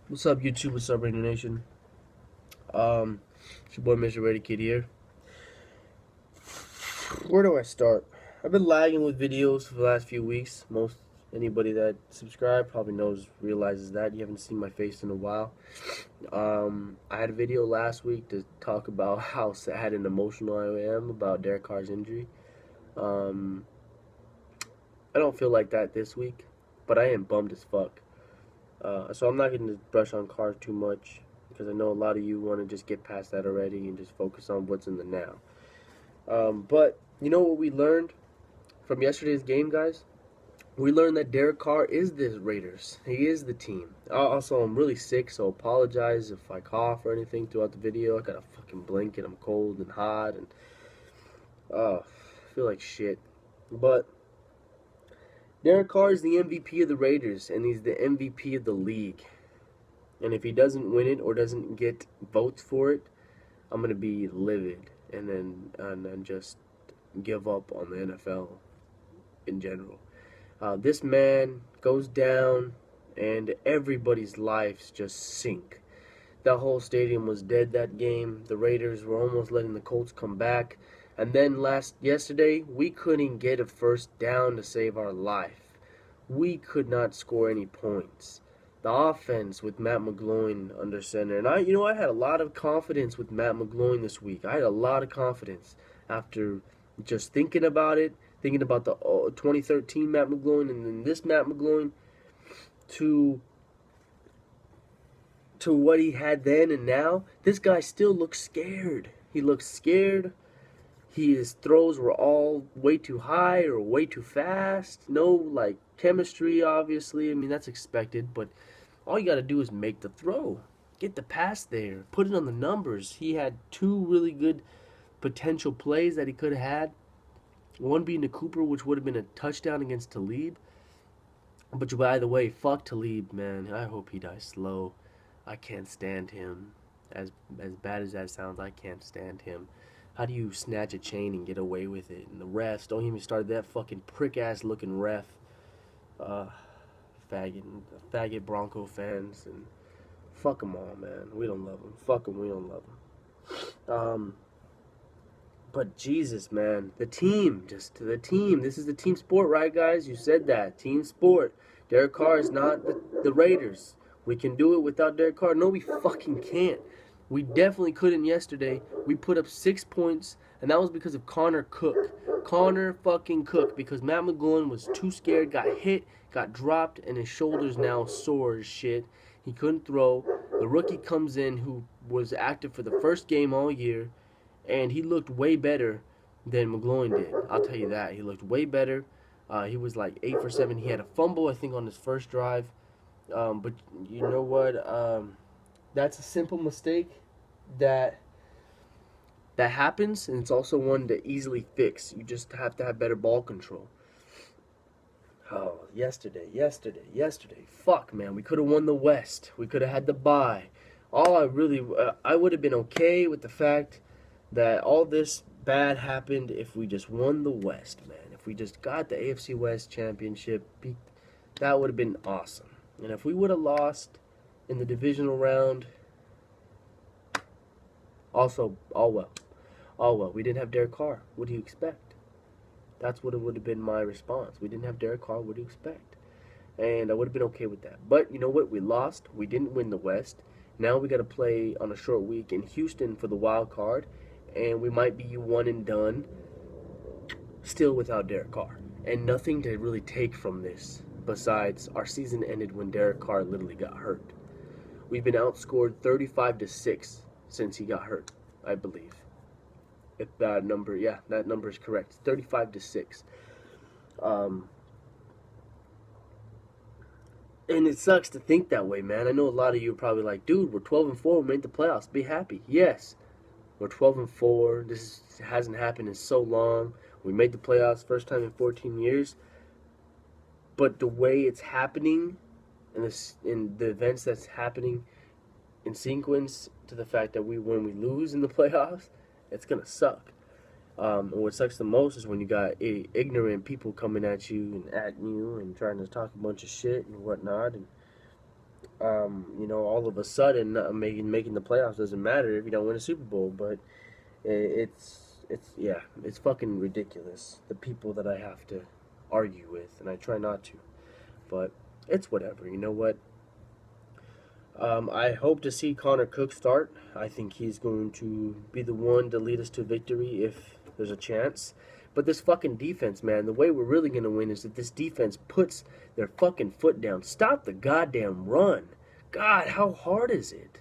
What's up, YouTube? What's up, Radio Nation? It's your boy, Mr. Ready Kid here. Where do I start? I've been lagging with videos for the last few weeks. Most anybody that subscribed probably realizes that. You haven't seen my face in a while. I had a video last week to talk about how sad and emotional I am about Derek Carr's injury. Um, I don't feel like that this week, but I am bummed as fuck. So I'm not going to brush on Carr too much because I know a lot of you want to just get past that already and just focus on what's in the now. But you know what we learned from yesterday's game, guys? We learned that Derek Carr is the Raiders. He is the team. Also, I'm really sick, so apologize if I cough or anything throughout the video. I got a fucking blanket. I'm cold and hot, and I feel like shit. But Derek Carr is the MVP of the Raiders, and he's the MVP of the league. And if he doesn't win it or doesn't get votes for it, I'm gonna be livid and then just give up on the NFL in general. This man goes down, and everybody's lives just sink. The whole stadium was dead that game. The Raiders were almost letting the Colts come back, and then yesterday we couldn't get a first down to save our life. We could not score any points. The offense with Matt McGloin under center, and I had a lot of confidence with Matt McGloin this week. I had a lot of confidence after just thinking about it, thinking about the 2013 Matt McGloin and then this Matt McGloin to what he had then and now. This guy still looks scared. He looks scared. His throws were all way too high or way too fast. No, like, chemistry, obviously. I mean, that's expected, but all you got to do is make the throw. Get the pass there. Put it on the numbers. He had two really good potential plays that he could have had. One being to Cooper, which would have been a touchdown against Talib. But by the way, fuck Talib, man. I hope he dies slow. I can't stand him. As bad as that sounds, I can't stand him. How do you snatch a chain and get away with it? And the refs, don't even start that fucking prick ass looking ref. Uh, faggot Bronco fans, and fuck them all, man. We don't love them. Fuck them, we don't love them. But Jesus, man, the team, just to the team. This is the team sport, right, guys? You said that. Team sport. Derek Carr is not the Raiders. We can do it without Derek Carr. No, we fucking can't. We definitely couldn't yesterday. We put up 6 points, and that was because of Connor Cook. Connor fucking Cook, because Matt McGloin was too scared, got hit, got dropped, and his shoulders now sore as shit. He couldn't throw. The rookie comes in who was active for the first game all year, and he looked way better than McGloin did. I'll tell you that. He looked way better. He was like 8 for 7. He had a fumble, I think, on his first drive. But you know what? That's a simple mistake that happens, and it's also one to easily fix. You just have to have better ball control. Oh, yesterday. Fuck, man. We could have won the West. We could have had the bye. I would have been okay with the fact that all this bad happened if we just won the West, man. If we just got the AFC West championship, that would have been awesome. And if we would have lost in the divisional round, also, all well. All well. We didn't have Derek Carr. What do you expect? That's what it would have been my response. We didn't have Derek Carr. What do you expect? And I would have been okay with that. But you know what? We lost. We didn't win the West. Now we got to play on a short week in Houston for the wild card, and we might be one and done still without Derek Carr. And nothing to really take from this besides our season ended when Derek Carr literally got hurt. We've been outscored 35-6 since he got hurt, I believe. If that number is correct. 35-6. And it sucks to think that way, man. I know a lot of you are probably like, dude, we're 12-4, we made the playoffs. Be happy. Yes, we're 12-4. This hasn't happened in so long. We made the playoffs first time in 14 years. But the way it's happening, in the events that's happening in sequence to the fact that when we lose in the playoffs, it's gonna suck. And what sucks the most is when you got ignorant people coming at you and trying to talk a bunch of shit and whatnot. And all of a sudden making the playoffs doesn't matter if you don't win a Super Bowl. But it's fucking ridiculous, the people that I have to argue with, and I try not to, but it's whatever. You know what? I hope to see Connor Cook start. I think he's going to be the one to lead us to victory if there's a chance. But this fucking defense, man, the way we're really going to win is if this defense puts their fucking foot down. Stop the goddamn run. God, how hard is it?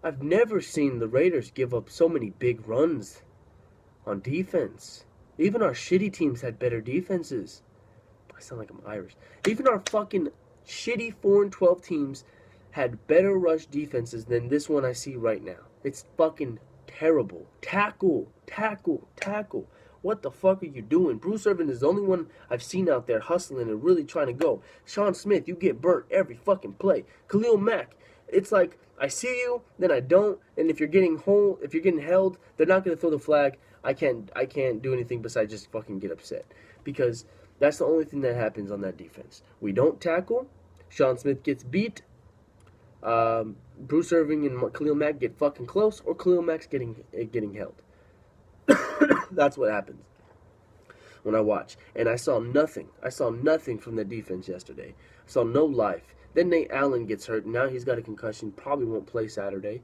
I've never seen the Raiders give up so many big runs on defense. Even our shitty teams had better defenses. I sound like I'm Irish. Even our fucking shitty 4-12 teams had better rush defenses than this one I see right now. It's fucking terrible. Tackle, tackle, tackle. What the fuck are you doing? Bruce Irvin is the only one I've seen out there hustling and really trying to go. Sean Smith, you get burnt every fucking play. Khalil Mack, it's like I see you, then I don't, and if you're getting held, they're not gonna throw the flag. I can't do anything besides just fucking get upset, because that's the only thing that happens on that defense. We don't tackle. Sean Smith gets beat. Bruce Irvin and Khalil Mack get fucking close, or Khalil Mack's getting held. That's what happens when I watch. And I saw nothing. I saw nothing from the defense yesterday. I saw no life. Then Nate Allen gets hurt. Now he's got a concussion. Probably won't play Saturday.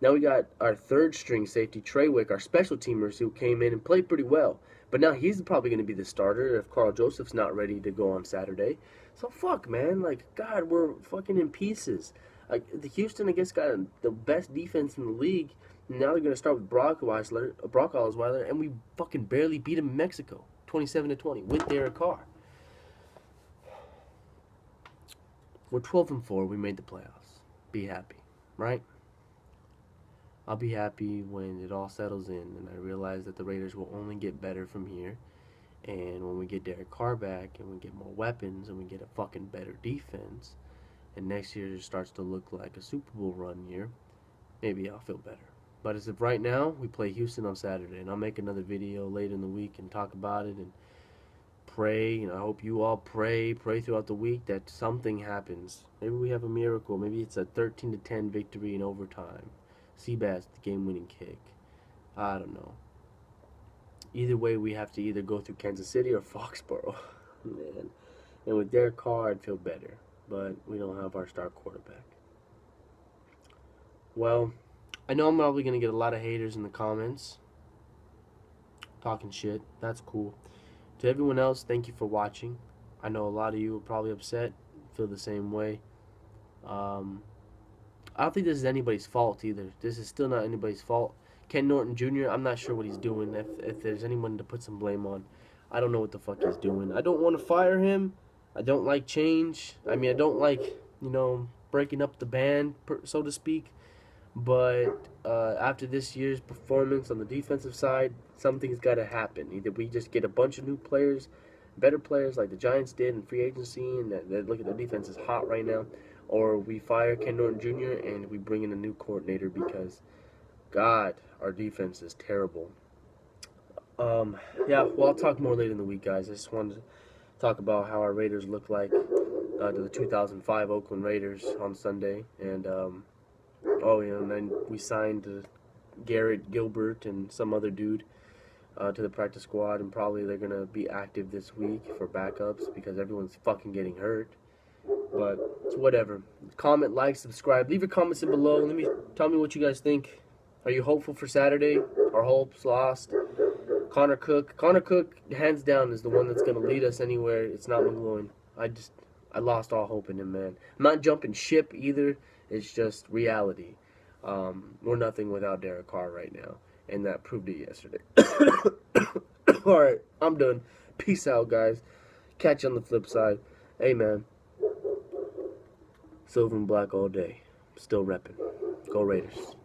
Now we got our third string safety, Treywick, our special teamers, who came in and played pretty well. But now he's probably going to be the starter if Carl Joseph's not ready to go on Saturday. So fuck, man. Like, God, we're fucking in pieces. Like, the Houston, I guess, got the best defense in the league. And now they're going to start with Brock Osweiler, and we fucking barely beat him in Mexico, 27-20, with Derek Carr. We're 12-4. We made the playoffs. Be happy, right? I'll be happy when it all settles in and I realize that the Raiders will only get better from here. And when we get Derek Carr back and we get more weapons and we get a fucking better defense, and next year starts to look like a Super Bowl run year, maybe I'll feel better. But as of right now, we play Houston on Saturday, and I'll make another video later in the week and talk about it and pray. And I hope you all pray throughout the week that something happens. Maybe we have a miracle. Maybe it's a 13-10 victory in overtime. Seabass, the game-winning kick. I don't know. Either way, we have to either go through Kansas City or Foxborough. Man. And with Derek Carr, I'd feel better. But we don't have our star quarterback. Well, I know I'm probably going to get a lot of haters in the comments talking shit. That's cool. To everyone else, thank you for watching. I know a lot of you are probably upset, feel the same way. I don't think this is anybody's fault either. This is still not anybody's fault. Ken Norton Jr., I'm not sure what he's doing. If there's anyone to put some blame on, I don't know what the fuck he's doing. I don't want to fire him. I don't like change. I mean, I don't like, breaking up the band, so to speak. But after this year's performance on the defensive side, something's got to happen. Either we just get a bunch of new players, better players like the Giants did in free agency, and look at the defense is hot right now, or we fire Ken Norton Jr. and we bring in a new coordinator because, God, our defense is terrible. Yeah, well, I'll talk more later in the week, guys. I just wanted to talk about how our Raiders look like to the 2005 Oakland Raiders on Sunday, and and then we signed Garrett Gilbert and some other dude to the practice squad, and probably they're going to be active this week for backups because everyone's fucking getting hurt. But it's whatever. Comment, like, subscribe. Leave your comments in below. Tell me what you guys think. Are you hopeful for Saturday? Our hopes lost? Connor Cook, hands down, is the one that's going to lead us anywhere. It's not McGloin. I lost all hope in him, man. I'm not jumping ship either. It's just reality. We're nothing without Derek Carr right now, and that proved it yesterday. All right, I'm done. Peace out, guys. Catch you on the flip side. Hey, man. Silver and black all day. Still repping. Go Raiders.